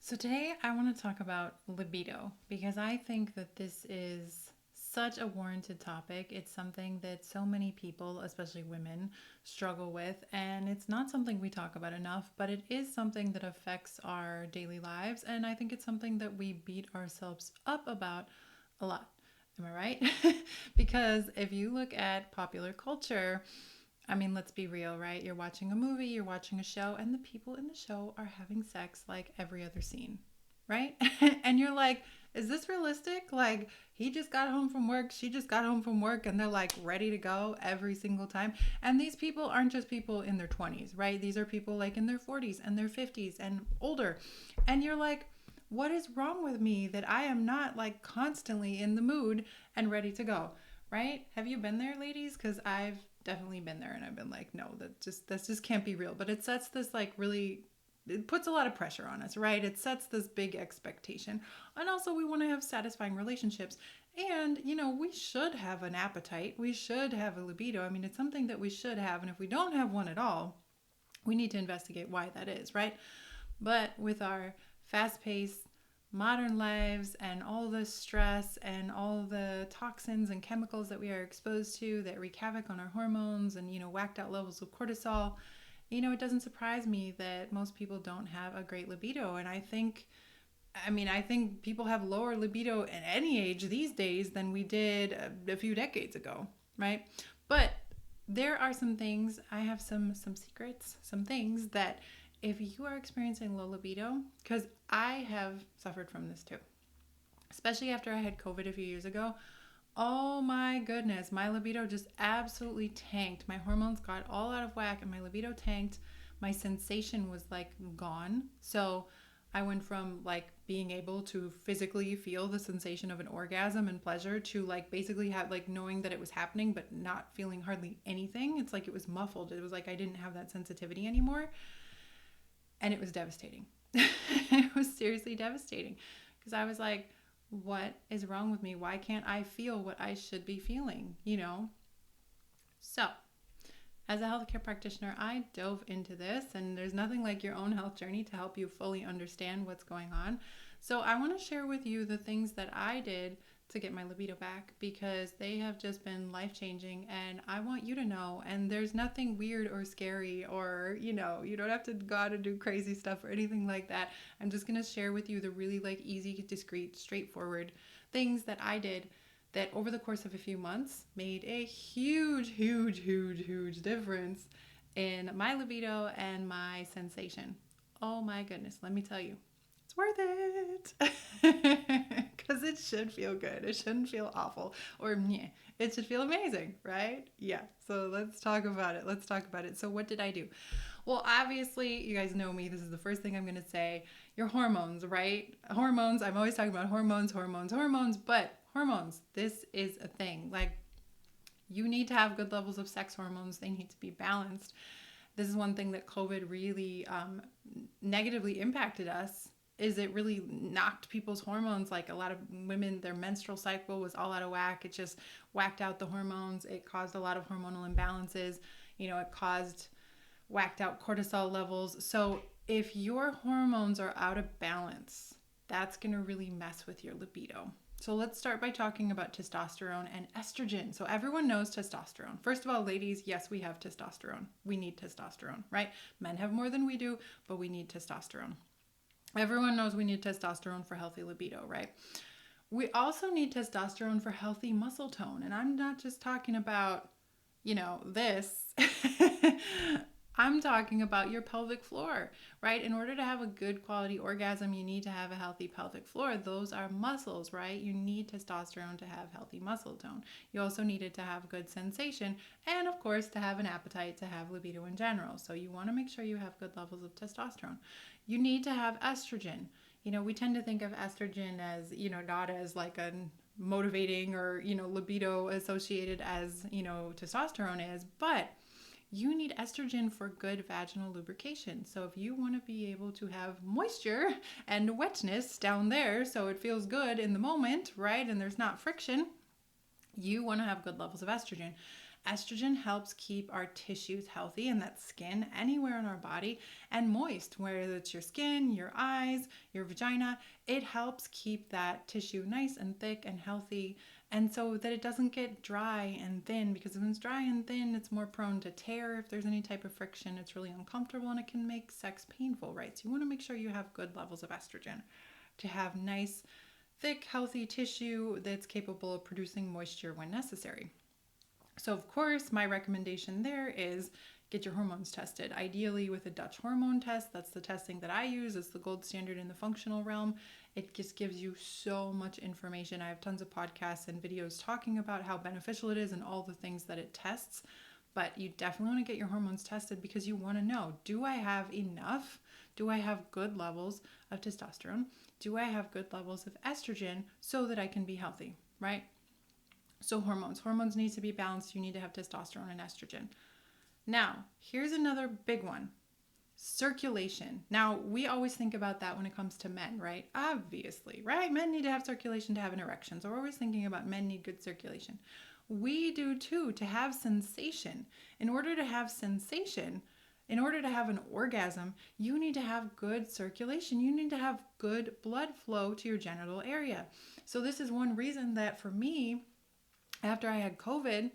So, today I want to talk about libido because I think that this is such a warranted topic. It's something that so many people, especially women, struggle with, and it's not something we talk about enough, but it is something that affects our daily lives, and I think it's something that we beat ourselves up about a lot. Am I right? Because if you look at popular culture, I mean, let's be real, right? You're watching a movie, you're watching a show, and the people in the show are having sex like every other scene, right? And you're like, is this realistic? Like, he just got home from work, she just got home from work, and they're like ready to go every single time. And these people aren't just people in their 20s, right? These are people like in their 40s and their 50s and older. And you're like, what is wrong with me that I am not like constantly in the mood and ready to go? Right? Have you been there, ladies? Because I've definitely been there, and I've been like, no, that just can't be real. But it sets this like really, it puts a lot of pressure on us, right? It sets this big expectation, and also we want to have satisfying relationships. And we should have an appetite. We should have a libido. I mean, it's something that we should have, and if we don't have one at all, we need to investigate why that is, right? But with our fast paced modern lives and all the stress and all the toxins and chemicals that we are exposed to that wreak havoc on our hormones and, whacked out levels of cortisol, it doesn't surprise me that most people don't have a great libido. And I think people have lower libido at any age these days than we did a few decades ago, right? But there are some things, I have some secrets, some things that if you are experiencing low libido, because I have suffered from this too, especially after I had COVID a few years ago. Oh my goodness, my libido just absolutely tanked. My hormones got all out of whack and my libido tanked. My sensation was like gone. So I went from like being able to physically feel the sensation of an orgasm and pleasure to like basically have like knowing that it was happening but not feeling hardly anything. It's like it was muffled. It was like I didn't have that sensitivity anymore, and it was devastating. It was seriously devastating because I was like, what is wrong with me? Why can't I feel what I should be feeling? So, as a healthcare practitioner, I dove into this, and there's nothing like your own health journey to help you fully understand what's going on. So, I want to share with you the things that I did to get my libido back because they have just been life changing, and I want you to know. And there's nothing weird or scary, or you don't have to go out and do crazy stuff or anything like that. I'm just going to share with you the really like easy, discreet, straightforward things that I did that over the course of a few months made a huge, huge, huge, huge difference in my libido and my sensation. Oh my goodness, let me tell you, it's worth it. Because it should feel good. It shouldn't feel awful or meh. It should feel amazing, right? Yeah. So let's talk about it. Let's talk about it. So, what did I do? Well, obviously, you guys know me. This is the first thing I'm going to say. Your hormones, right? Hormones. I'm always talking about hormones, hormones, hormones, but hormones, this is a thing. Like, you need to have good levels of sex hormones, they need to be balanced. This is one thing that COVID really negatively impacted us. Is it really knocked people's hormones? Like a lot of women, their menstrual cycle was all out of whack. It just whacked out the hormones. It caused a lot of hormonal imbalances. It caused whacked out cortisol levels. So if your hormones are out of balance, that's going to really mess with your libido. So let's start by talking about testosterone and estrogen. So everyone knows testosterone. First of all, ladies, yes, we have testosterone. We need testosterone, right? Men have more than we do, but we need testosterone. Everyone knows we need testosterone for healthy libido, right? We also need testosterone for healthy muscle tone. And I'm not just talking about, this. I'm talking about your pelvic floor, right? In order to have a good quality orgasm, you need to have a healthy pelvic floor. Those are muscles, right? You need testosterone to have healthy muscle tone. You also need it to have good sensation and, of course, to have an appetite, to have libido in general. So you want to make sure you have good levels of testosterone. You need to have estrogen. We tend to think of estrogen as, not as like a motivating or, libido associated as, testosterone is, but you need estrogen for good vaginal lubrication. So if you want to be able to have moisture and wetness down there so it feels good in the moment, right, and there's not friction, you want to have good levels of estrogen. Estrogen helps keep our tissues healthy, and that's skin anywhere in our body, and moist, whether it's your skin, your eyes, your vagina. It helps keep that tissue nice and thick and healthy, and so that it doesn't get dry and thin, because when it's dry and thin, it's more prone to tear. If there's any type of friction, it's really uncomfortable and it can make sex painful, right? So you want to make sure you have good levels of estrogen to have nice, thick, healthy tissue that's capable of producing moisture when necessary. So, of course, my recommendation there is get your hormones tested, ideally with a Dutch hormone test. That's the testing that I use. It's the gold standard in the functional realm. It just gives you so much information. I have tons of podcasts and videos talking about how beneficial it is and all the things that it tests. But you definitely want to get your hormones tested because you want to know, do I have enough? Do I have good levels of testosterone? Do I have good levels of estrogen so that I can be healthy, right? So hormones need to be balanced. You need to have testosterone and estrogen. Now, here's another big one. Circulation. Now, we always think about that when it comes to men, right? Obviously, right? Men need to have circulation to have an erection. So we're always thinking about men need good circulation. We do too, to have sensation. In order to have sensation, in order to have an orgasm, you need to have good circulation. You need to have good blood flow to your genital area. So this is one reason that for me, after I had COVID,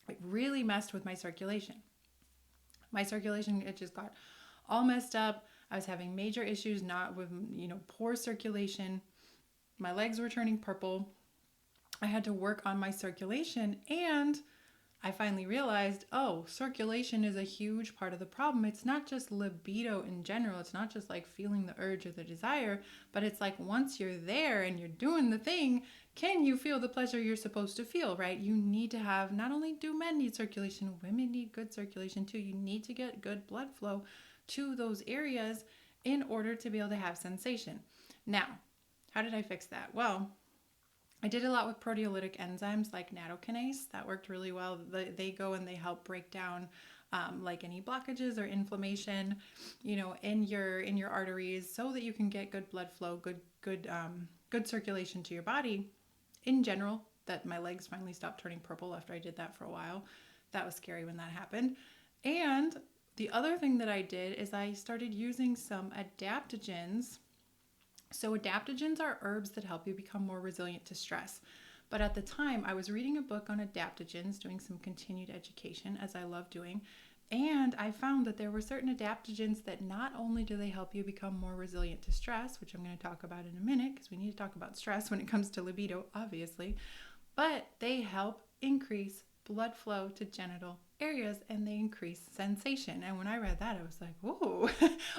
it really messed with my circulation. My circulation, it just got all messed up. I was having major issues, not with, poor circulation. My legs were turning purple. I had to work on my circulation, and I finally realized, circulation is a huge part of the problem. It's not just libido in general. It's not just like feeling the urge or the desire, but it's like once you're there and you're doing the thing, can you feel the pleasure you're supposed to feel, right? You need to have, not only do men need circulation, women need good circulation too. You need to get good blood flow to those areas in order to be able to have sensation. Now, how did I fix that? Well, I did a lot with proteolytic enzymes like nattokinase. That worked really well. They go and they help break down like any blockages or inflammation, in your arteries, so that you can get good blood flow, good circulation to your body. In general, that my legs finally stopped turning purple after I did that for a while. That was scary when that happened. And the other thing that I did is I started using some adaptogens. So adaptogens are herbs that help you become more resilient to stress. But at the time, I was reading a book on adaptogens, doing some continued education, as I love doing, and I found that there were certain adaptogens that not only do they help you become more resilient to stress, which I'm going to talk about in a minute, because we need to talk about stress when it comes to libido, obviously, but they help increase blood flow to genital areas, and they increase sensation. And when I read that, I was like,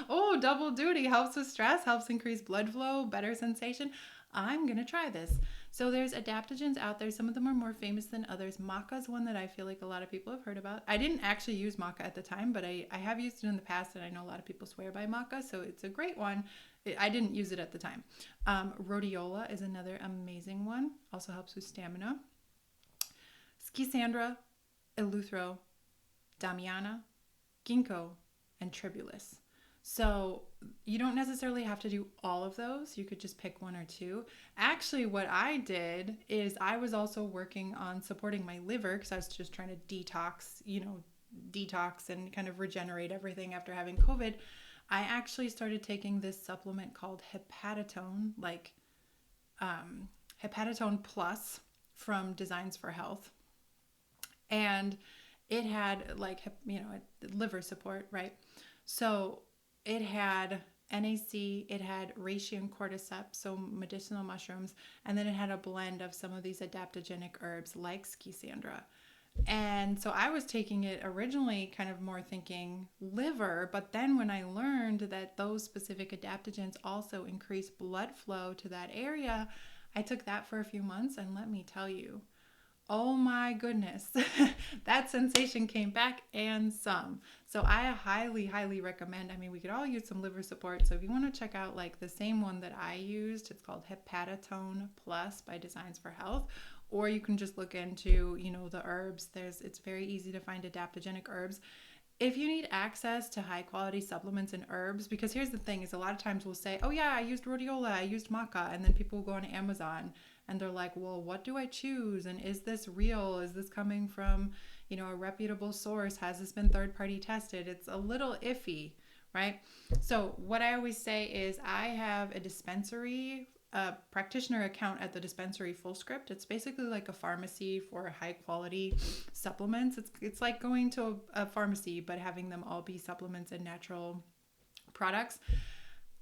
oh, double duty, helps with stress, helps increase blood flow, better sensation. I'm going to try this. So there's adaptogens out there. Some of them are more famous than others. Maca is one that I feel like a lot of people have heard about. I didn't actually use maca at the time, but I have used it in the past, and I know a lot of people swear by maca, so it's a great one. I didn't use it at the time. Rhodiola is another amazing one. Also helps with stamina. Schisandra, Eleuthero, Damiana, Ginkgo, and Tribulus. So you don't necessarily have to do all of those. You could just pick one or two. Actually, what I did is I was also working on supporting my liver, because I was just trying to detox and kind of regenerate everything after having COVID. I actually started taking this supplement called Hepatitone, Hepatitone Plus from Designs for Health. And it had liver support, right? So it had NAC, it had reishi and cordyceps, so medicinal mushrooms, and then it had a blend of some of these adaptogenic herbs like Schisandra. And so I was taking it originally kind of more thinking liver, but then when I learned that those specific adaptogens also increase blood flow to that area, I took that for a few months, and let me tell you, oh my goodness, that sensation came back and some. So I highly, highly recommend. I mean, we could all use some liver support. So if you want to check out the same one that I used, it's called Hepatitone Plus by Designs for Health. Or you can just look into, the herbs. It's very easy to find adaptogenic herbs. If you need access to high quality supplements and herbs, because here's the thing is a lot of times we'll say, oh yeah, I used rhodiola, I used maca, and then people will go on Amazon and they're like, well, what do I choose? And is this real? Is this coming from, a reputable source? Has this been third party tested? It's a little iffy, right? So what I always say is I have a dispensary, a practitioner account at the dispensary Full Script. It's basically like a pharmacy for high quality supplements. It's like going to a pharmacy but having them all be supplements and natural products.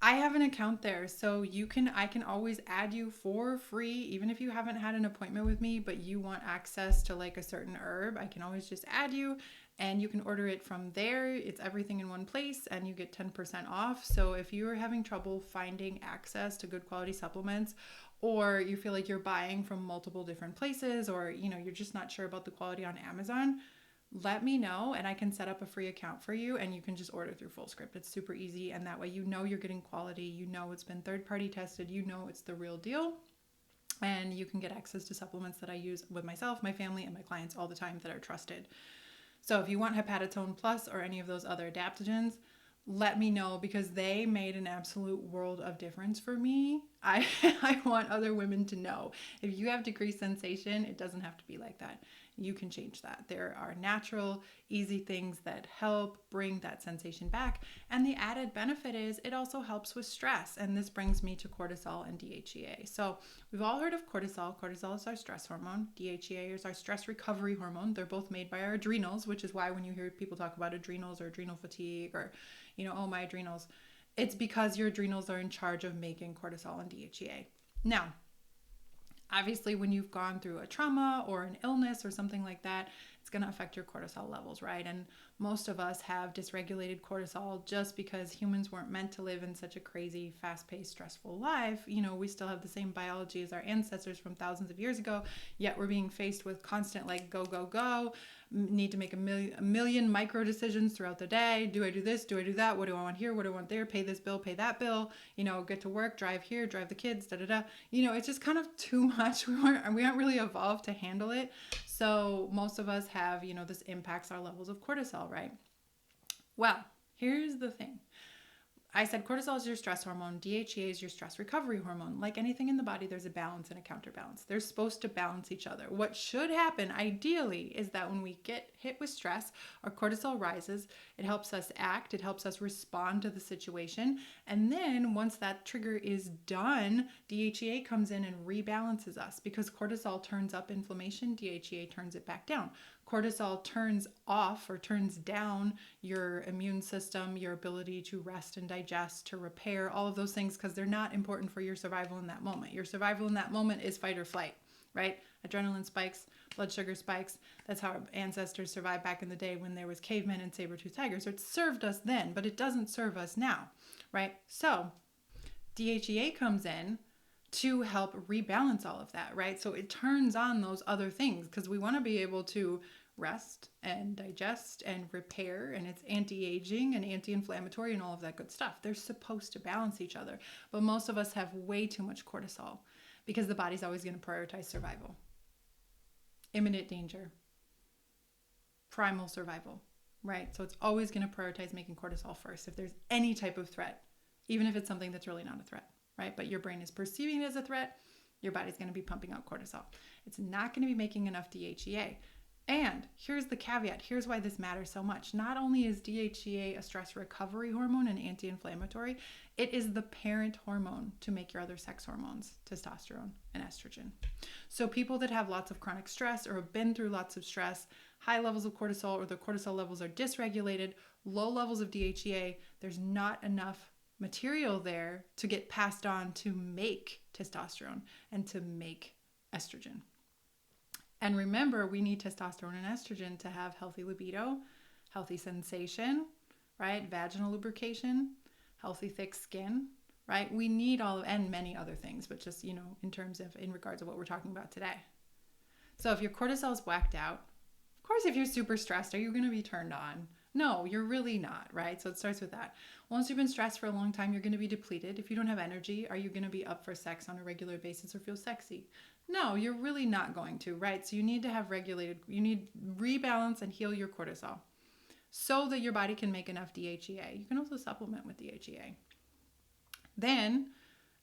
I have an account there, so I can always add you for free, even if you haven't had an appointment with me, but you want access to like a certain herb. I can always just add you, and you can order it from there. It's everything in one place, and you get 10% off. So if you are having trouble finding access to good quality supplements, or you feel like you're buying from multiple different places, or you're just not sure about the quality on Amazon, let me know and I can set up a free account for you, and you can just order through Full Script. It's super easy, and that way you're getting quality, it's been third party tested, it's the real deal, and you can get access to supplements that I use with myself, my family, and my clients all the time that are trusted. So if you want Hepatotone Plus or any of those other adaptogens, let me know, because they made an absolute world of difference for me. I want other women to know, if you have decreased sensation, it doesn't have to be like that. You can change that. There are natural, easy things that help bring that sensation back. And the added benefit is it also helps with stress. And this brings me to cortisol and DHEA. So we've all heard of cortisol. Cortisol is our stress hormone. DHEA is our stress recovery hormone. They're both made by our adrenals, which is why when you hear people talk about adrenals or adrenal fatigue or, oh, my adrenals, it's because your adrenals are in charge of making cortisol and DHEA. Now, obviously, when you've gone through a trauma or an illness or something like that, it's going to affect your cortisol levels, right? And most of us have dysregulated cortisol just because humans weren't meant to live in such a crazy, fast-paced, stressful life. We still have the same biology as our ancestors from thousands of years ago, yet we're being faced with constant go, go, go, need to make a million micro decisions throughout the day. Do I do this? Do I do that? What do I want here? What do I want there? Pay this bill, pay that bill, get to work, drive here, drive the kids, it's just kind of too much. We aren't really evolved to handle it. So most of us have, this impacts our levels of cortisol, right? Well, here's the thing. I said cortisol is your stress hormone. DHEA is your stress recovery hormone. Like anything in the body, there's a balance and a counterbalance. They're supposed to balance each other. What should happen, ideally, is that when we get hit with stress, our cortisol rises. It helps us act. It helps us respond to the situation. And then once that trigger is done, DHEA comes in and rebalances us, because cortisol turns up inflammation. DHEA turns it back down. Cortisol turns off or turns down your immune system, your ability to rest and digest, to repair, all of those things, because they're not important for your survival in that moment. Your survival in that moment is fight or flight, right? Adrenaline spikes, blood sugar spikes. That's how our ancestors survived back in the day when there was cavemen and saber-toothed tigers. So it served us then, but it doesn't serve us now, right? So DHEA comes in to help rebalance all of that, right? So it turns on those other things, because we want to be able to rest and digest and repair, and it's anti-aging and anti-inflammatory and all of that good stuff. They're supposed to balance each other, but most of us have way too much cortisol because the body's always going to prioritize survival, imminent danger, primal survival, right? So it's always going to prioritize making cortisol first if there's any type of threat, even if it's something that's really not a threat, right? But your brain is perceiving it as a threat, your body's going to be pumping out cortisol. It's not going to be making enough DHEA. And here's the caveat. Here's why this matters so much. Not only is DHEA a stress recovery hormone and anti-inflammatory, it is the parent hormone to make your other sex hormones, testosterone and estrogen. So people that have lots of chronic stress or have been through lots of stress, high levels of cortisol, or their cortisol levels are dysregulated, low levels of DHEA, there's not enough material there to get passed on to make testosterone and to make estrogen. And remember, we need testosterone and estrogen to have healthy libido, healthy sensation, right? Vaginal lubrication, healthy thick skin, right? We need all of, and many other things, but just, in regards to what we're talking about today. So if your cortisol is whacked out, of course, if you're super stressed, are you going to be turned on? No, you're really not, right? So it starts with that. Once you've been stressed for a long time, you're going to be depleted. If you don't have energy, are you going to be up for sex on a regular basis or feel sexy? No, you're really not going to, right? So you need to have you need rebalance and heal your cortisol so that your body can make enough DHEA. You can also supplement with DHEA. Then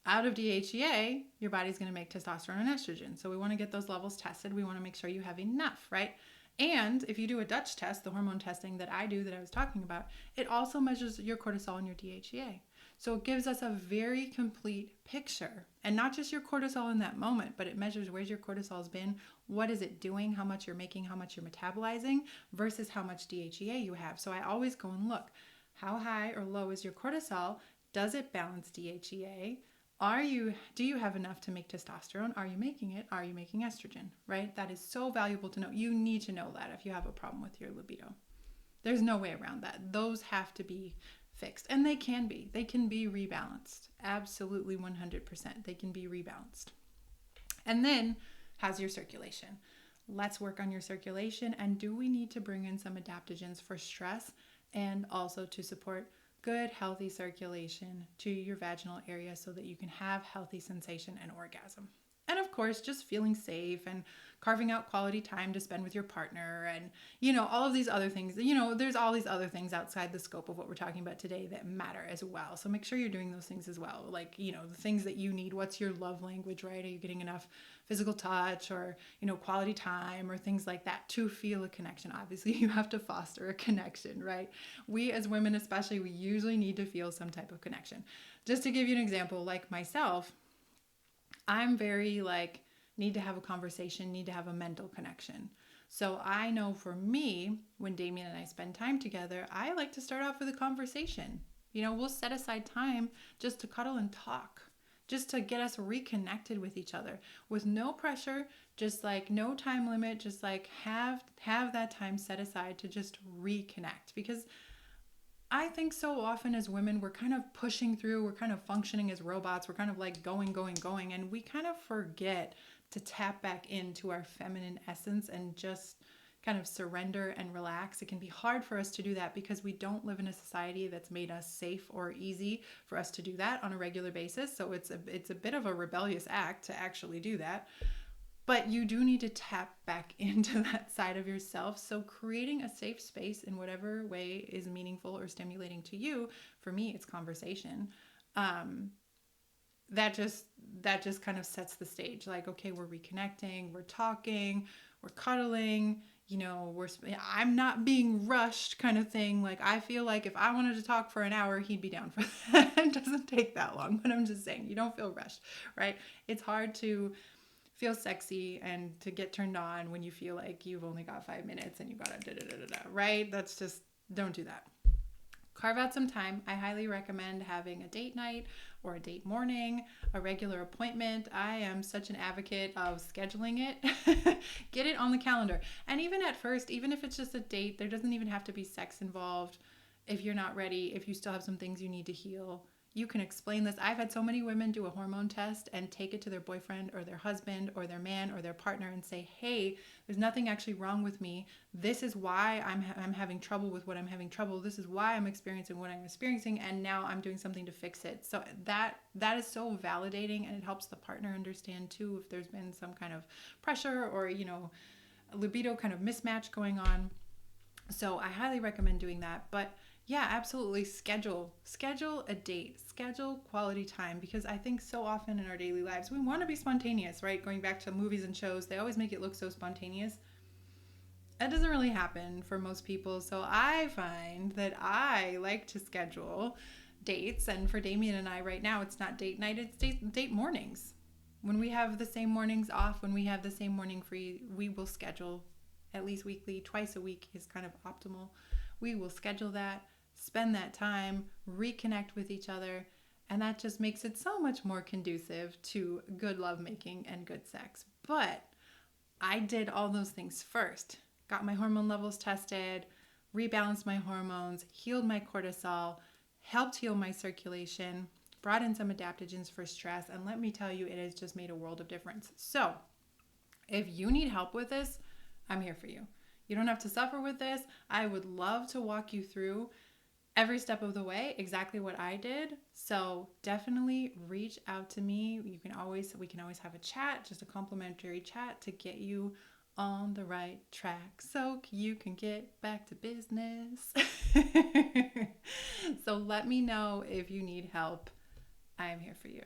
out of DHEA, your body's going to make testosterone and estrogen. So we want to get those levels tested. We want to make sure you have enough, right? And if you do a Dutch test, the hormone testing that I do that I was talking about, it also measures your cortisol and your DHEA. So it gives us a very complete picture, and not just your cortisol in that moment, but it measures where's your cortisol's been, what is it doing, how much you're making, how much you're metabolizing versus how much DHEA you have. So I always go and look, how high or low is your cortisol? Does it balance DHEA? Do you have enough to make testosterone? Are you making it? Are you making estrogen? Right? That is so valuable to know. You need to know that if you have a problem with your libido. There's no way around that. Those have to be fixed. And they can be. They can be rebalanced. Absolutely 100%. They can be rebalanced. And then, how's your circulation? Let's work on your circulation. And do we need to bring in some adaptogens for stress and also to support good, healthy circulation to your vaginal area so that you can have healthy sensation and orgasm? And of course, just feeling safe and carving out quality time to spend with your partner and, all of these other things. There's all these other things outside the scope of what we're talking about today that matter as well. So make sure you're doing those things as well. Like, the things that you need. What's your love language, right? Are you getting enough physical touch or, quality time or things like that to feel a connection? Obviously, you have to foster a connection, right? We as women especially, we usually need to feel some type of connection. Just to give you an example, like myself, I'm very need to have a conversation, need to have a mental connection. So I know for me, when Damien and I spend time together, I like to start off with a conversation. We'll set aside time just to cuddle and talk, just to get us reconnected with each other with no pressure, just no time limit, just have that time set aside to just reconnect. Because I think so often as women, we're kind of pushing through, we're kind of functioning as robots, we're kind of going, and we kind of forget to tap back into our feminine essence and just kind of surrender and relax. It can be hard for us to do that because we don't live in a society that's made us safe or easy for us to do that on a regular basis. So it's a bit of a rebellious act to actually do that. But you do need to tap back into that side of yourself. So creating a safe space in whatever way is meaningful or stimulating to you, for me, it's conversation. That just kind of sets the stage. Okay, we're reconnecting, we're talking, we're cuddling, I'm not being rushed kind of thing. I feel like if I wanted to talk for an hour, he'd be down for that. It doesn't take that long, but I'm just saying, you don't feel rushed, right? It's hard to feel sexy and to get turned on when you feel like you've only got 5 minutes and you gotta right? That's just, don't do that. Carve out some time. I highly recommend having a date night or a date morning, a regular appointment. I am such an advocate of scheduling it. Get it on the calendar. And even at first, even if it's just a date, there doesn't even have to be sex involved. If you're not ready, if you still have some things you need to heal, you can explain this. I've had so many women do a hormone test and take it to their boyfriend or their husband or their man or their partner and say, hey, there's nothing actually wrong with me. This is why I'm having trouble with what I'm having trouble. This is why I'm experiencing what I'm experiencing. And now I'm doing something to fix it. So that is so validating, and it helps the partner understand too if there's been some kind of pressure or, a libido kind of mismatch going on. So I highly recommend doing that. But yeah, absolutely. Schedule a date, schedule quality time, because I think so often in our daily lives, we want to be spontaneous, right? Going back to movies and shows, they always make it look so spontaneous. That doesn't really happen for most people. So I find that I like to schedule dates. And for Damien and I right now, it's not date night, it's date mornings. When we have the same mornings off, when we have the same morning free, we will schedule at least weekly. Twice a week is kind of optimal. We will schedule that, spend that time, reconnect with each other, and that just makes it so much more conducive to good lovemaking and good sex. But I did all those things first. Got my hormone levels tested, rebalanced my hormones, healed my cortisol, helped heal my circulation, brought in some adaptogens for stress, and let me tell you, it has just made a world of difference. So if you need help with this, I'm here for you. You don't have to suffer with this. I would love to walk you through every step of the way, exactly what I did. So definitely reach out to me. We can always have a chat, just a complimentary chat to get you on the right track so you can get back to business. So let me know if you need help. I am here for you.